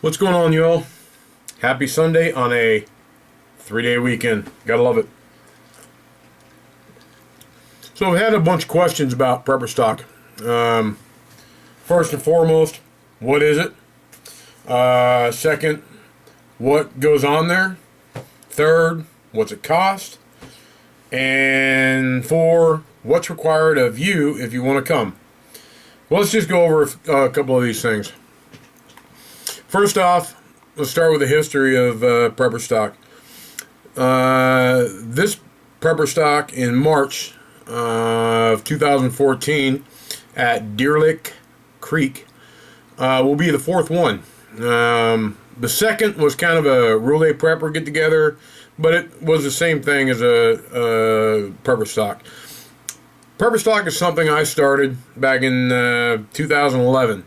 What's going on, y'all? Happy Sunday on a 3-day weekend. Gotta love it. So I've had a bunch of questions about prepper stock. First and foremost, what is it? Second, what goes on there? Third, what's it cost? And four, what's required of you if you want to come? Well, let's just go over a couple of these things. First off, let's start with the history of prepper stock. This prepper stock in March of 2014 at Deerlick Creek will be the fourth one. The second was kind of a roulet prepper get together, but it was the same thing as a prepper stock. Prepper stock is something I started back in 2011.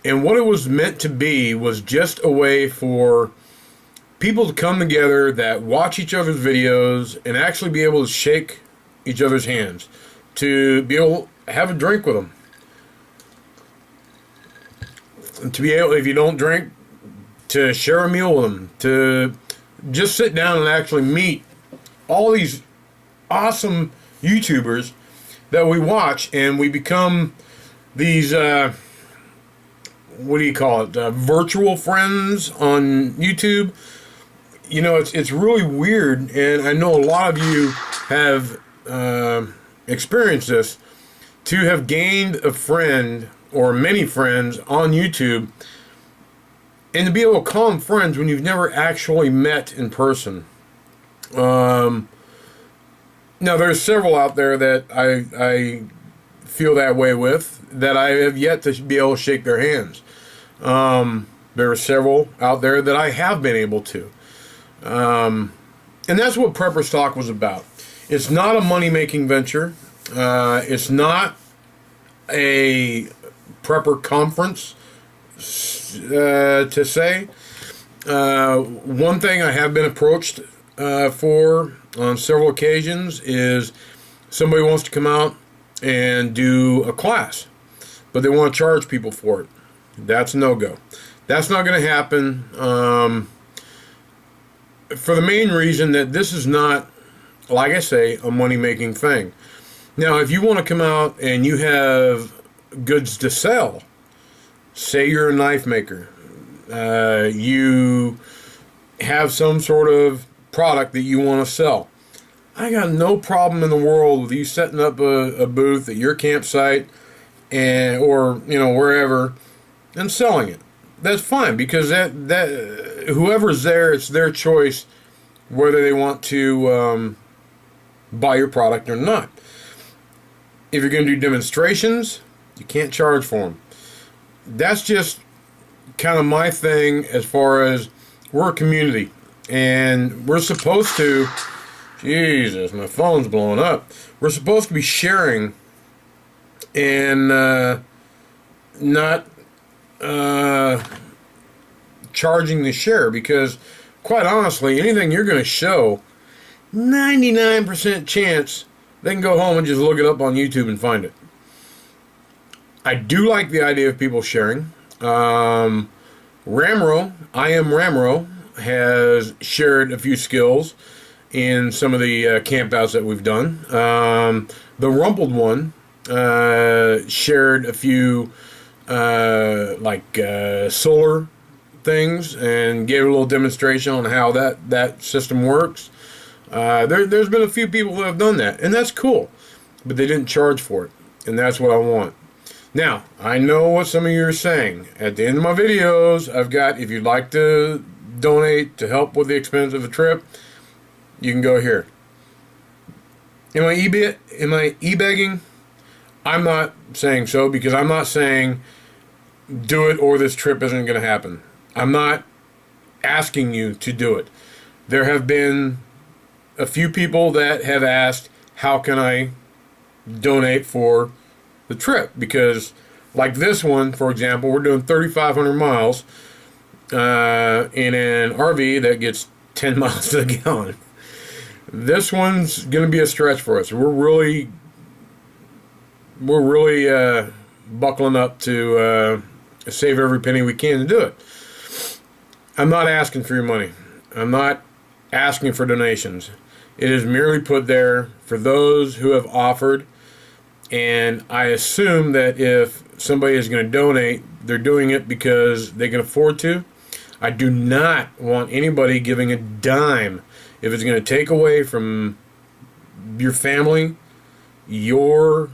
And what it was meant to be was just a way for people to come together that watch each other's videos and actually be able to shake each other's hands, to be able to have a drink with them. And to be able, if you don't drink, to share a meal with them, to just sit down and actually meet all these awesome YouTubers that we watch, and we become these what do you call it? Virtual friends on YouTube. You know, it's really weird, and I know a lot of you have experienced this, to have gained a friend or many friends on YouTube, and to be able to call them friends when you've never actually met in person. Now, there's several out there that I feel that way with, that I have yet to be able to shake their hands. There are several out there that I have been able to. And that's what prepper stock was about. It's not a money-making venture. It's not a prepper conference, to say. One thing I have been approached for on several occasions is somebody wants to come out and do a class, but they want to charge people for it. That's a no-go. That's not going to happen, for the main reason that this is not, like I say, a money-making thing. Now, if you want to come out and you have goods to sell, say you're a knife maker, you have some sort of product that you want to sell, I got no problem in the world with you setting up a booth at your campsite or wherever and selling it. That's fine, because that whoever's there, it's their choice whether they want to buy your product or not. If you're going to do demonstrations, you can't charge for them. That's just kind of my thing, as far as we're a community, and we're supposed to, Jesus, my phone's blowing up. We're supposed to be sharing and not charging the share, because quite honestly, anything you're going to show, 99% chance they can go home and just look it up on YouTube and find it. I do like the idea of people sharing. Ramro, I Am Ramro, has shared a few skills in some of the campouts that we've done. The Rumpled one shared a few solar things and gave a little demonstration on how that system works. There's been a few people who have done that, and that's cool, but they didn't charge for it, and that's what I want. Now, I know what some of you are saying. At the end of my videos, I've got, if you'd like to donate to help with the expense of a trip, you can go here. Am I e-begging? I'm not saying so, because I'm not saying do it or this trip isn't going to happen. I'm not asking you to do it. There have been a few people that have asked, how can I donate for the trip? Because like this one, for example, we're doing 3,500 miles in an RV that gets 10 miles to the gallon. This one's going to be a stretch for us. We're really buckling up to save every penny we can to do it. I'm not asking for your money. I'm not asking for donations. It is merely put there for those who have offered, and I assume that if somebody is going to donate, they're doing it because they can afford to. I do not want anybody giving a dime. If it's going to take away from your family, your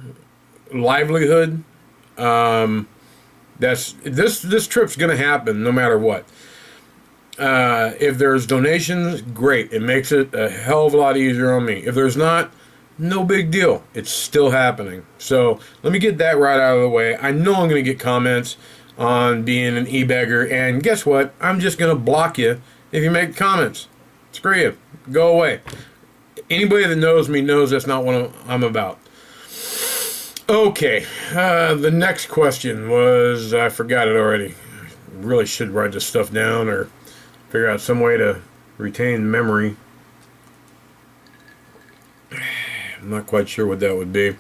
livelihood, this trip's going to happen no matter what. If there's donations, great. It makes it a hell of a lot easier on me. If there's not, no big deal. It's still happening. So let me get that right out of the way. I know I'm going to get comments on being an e-beggar, and guess what? I'm just going to block you if you make comments. Screw you. Go away. Anybody that knows me knows that's not what I'm about. Okay, the next question was, I forgot it already. Really should write this stuff down or figure out some way to retain memory. I'm not quite sure what that would be.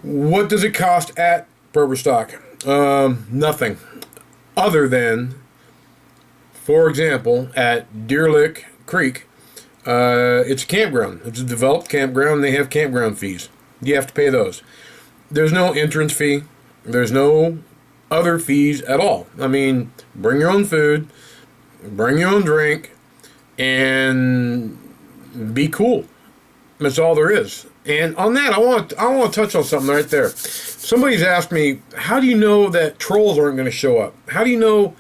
What does it cost at Prepper Stock? Nothing. Other than, for example, at Deerlick Creek, it's a campground. It's a developed campground. They have campground fees. You have to pay those. There's no entrance fee. There's no other fees at all. I mean, bring your own food, bring your own drink, and be cool. That's all there is. And on that, I want to touch on something right there. Somebody's asked me, how do you know that trolls aren't going to show up? How do you know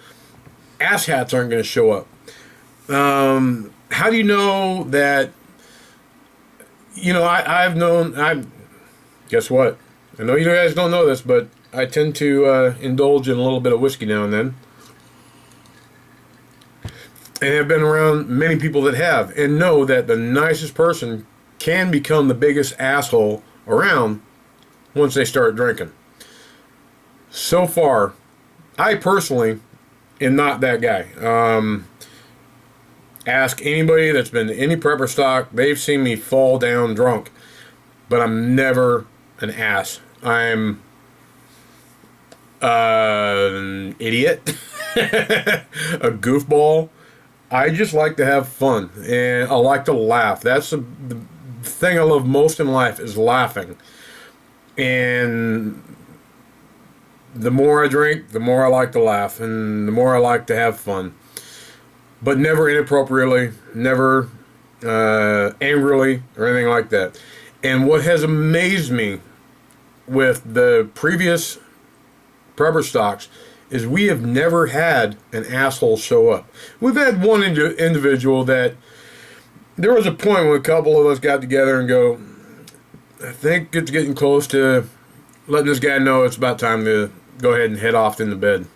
asshats aren't going to show up? How do you know that, guess what? I know you guys don't know this, but I tend to indulge in a little bit of whiskey now and then. And have been around many people that have, and know that the nicest person can become the biggest asshole around once they start drinking. So far, I personally am not that guy. Ask anybody that's been to any Prepper Stock, they've seen me fall down drunk. But I'm never an ass. I'm an idiot, a goofball. I just like to have fun, and I like to laugh. That's the thing I love most in life, is laughing. And the more I drink, the more I like to laugh, and the more I like to have fun. But never inappropriately, never angrily, or anything like that. And what has amazed me with the previous Prepper Stocks is we have never had an asshole show up. We've had one individual that, there was a point when a couple of us got together and go, I think it's getting close to letting this guy know it's about time to go ahead and head off into bed.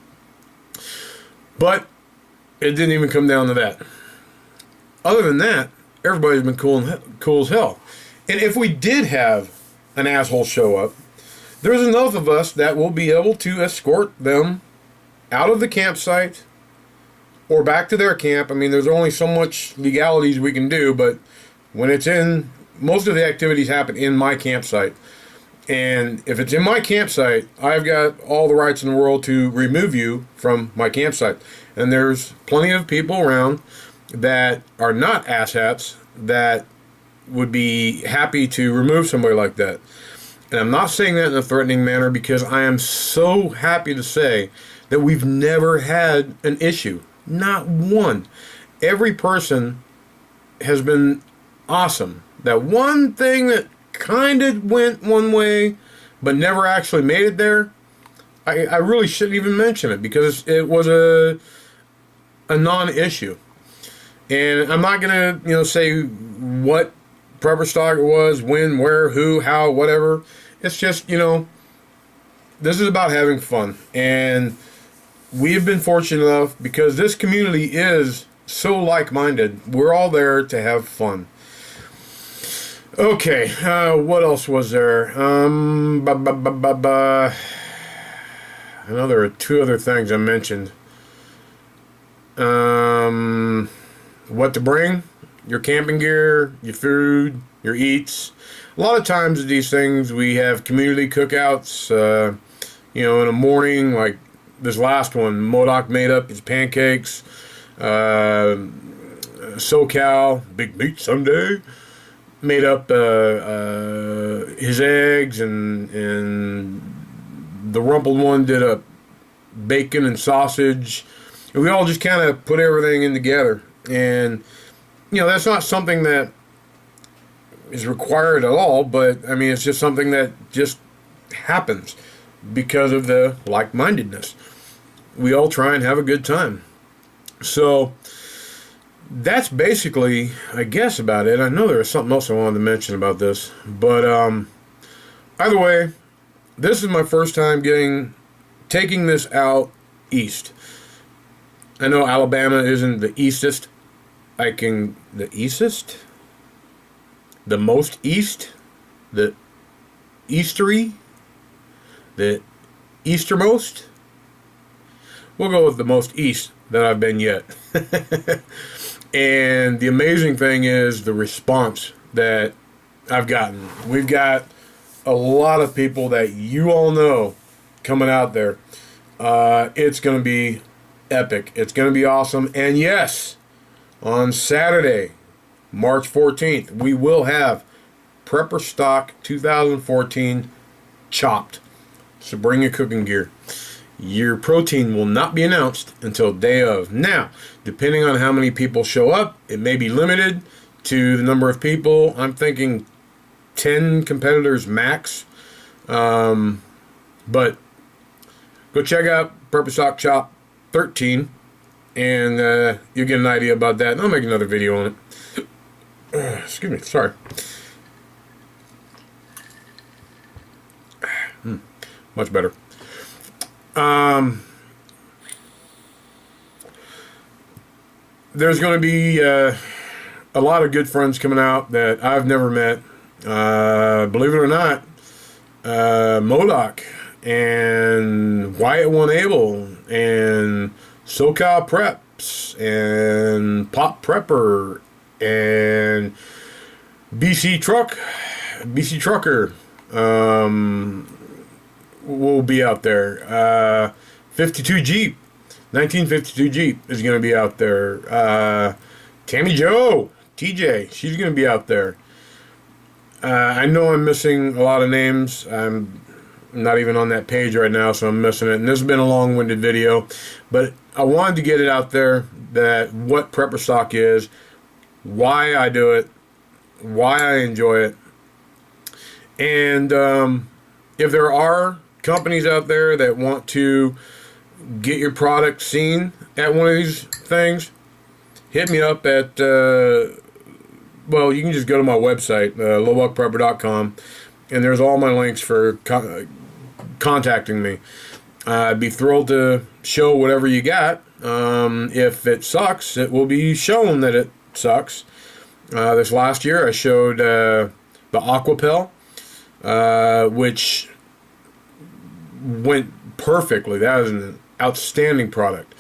But it didn't even come down to that. Other than that, everybody's been cool as hell. And if we did have an asshole show up, there's enough of us that will be able to escort them out of the campsite or back to their camp. I mean, there's only so much legalities we can do, but when it's in, most of the activities happen in my campsite. And if it's in my campsite, I've got all the rights in the world to remove you from my campsite. And there's plenty of people around that are not asshats that would be happy to remove somebody like that. And I'm not saying that in a threatening manner, because I am so happy to say that we've never had an issue. Not one. Every person has been awesome. That one thing that kind of went one way but never actually made it there, I really shouldn't even mention it, because it was a non-issue. And I'm not going to say what Prepper Stock it was, when, where, who, how, whatever. It's just, this is about having fun. And we have been fortunate enough, because this community is so like-minded. We're all there to have fun. Okay, what else was there? I know there are two other things I mentioned. What to bring, your camping gear, your food, your eats. A lot of times at these things we have community cookouts, in the morning, like this last one. Modoc made up his pancakes. SoCal, Big Meat Sunday, made up his eggs, and the rumpled one did a bacon and sausage. And we all just kind of put everything in together. And, you know, that's not something that is required at all, but, I mean, it's just something that just happens because of the like-mindedness. We all try and have a good time. So that's basically, I guess, about it. I know there was something else I wanted to mention about this, but either way, this is my first time taking this out east. I know Alabama isn't the eastest. The eastest? The most east? The eastery? The eastermost? We'll go with the most east that I've been yet. And the amazing thing is the response that I've gotten. We've got a lot of people that you all know coming out there. It's going to be epic. It's going to be awesome. And yes, on Saturday, March 14th, we will have Prepper Stock 2014 Chopped. So bring your cooking gear. Your protein will not be announced until day of. Now, depending on how many people show up, it may be limited to the number of people. I'm thinking 10 competitors max. But go check out Prepper Stock Chop 13, and you'll get an idea about that. And I'll make another video on it. Excuse me, sorry. Much better. There's going to be a lot of good friends coming out that I've never met. Believe it or not, Modoc and Wyatt One Able and SoCal Preps and Pop Prepper and BC Trucker will be out there. 52 Jeep, 1952 Jeep is going to be out there. Tammy Joe, TJ, she's going to be out there. I know I'm missing a lot of names. I'm not even on that page right now, so I'm missing it. And this has been a long-winded video, but I wanted to get it out there that what Prepper Stock is, why I do it, why I enjoy it, and if there are companies out there that want to get your product seen at one of these things, hit me up at well, you can just go to my website, lowbuckprepper.com, and there's all my links for contacting me. I'd be thrilled to show whatever you got. If it sucks, it will be shown that it sucks. This last year I showed the Aquapel, which went perfectly. That was an outstanding product.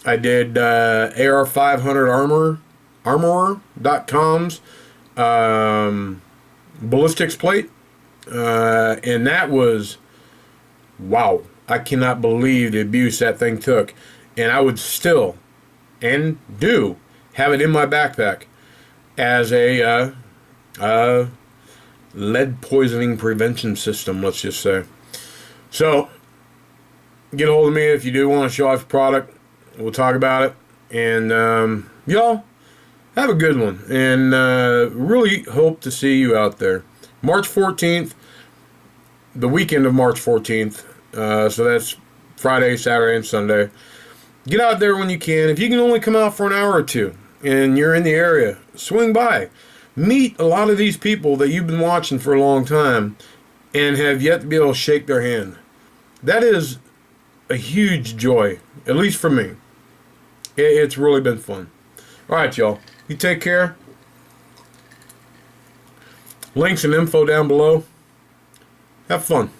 I did AR500 Armorer.com's ballistics plate, and that was, wow, I cannot believe the abuse that thing took. And I would still, and do, have it in my backpack as a lead poisoning prevention system, let's just say. So, get a hold of me if you do want to show off your product. We'll talk about it. And, y'all, have a good one. And really hope to see you out there. March 14th, the weekend of March 14th. So that's Friday, Saturday, and Sunday. Get out there when you can. If you can only come out for an hour or two and you're in the area, swing by. Meet a lot of these people that you've been watching for a long time and have yet to be able to shake their hand. That is a huge joy, at least for me. It's really been fun. All right, y'all. You take care. Links and info down below. Have fun.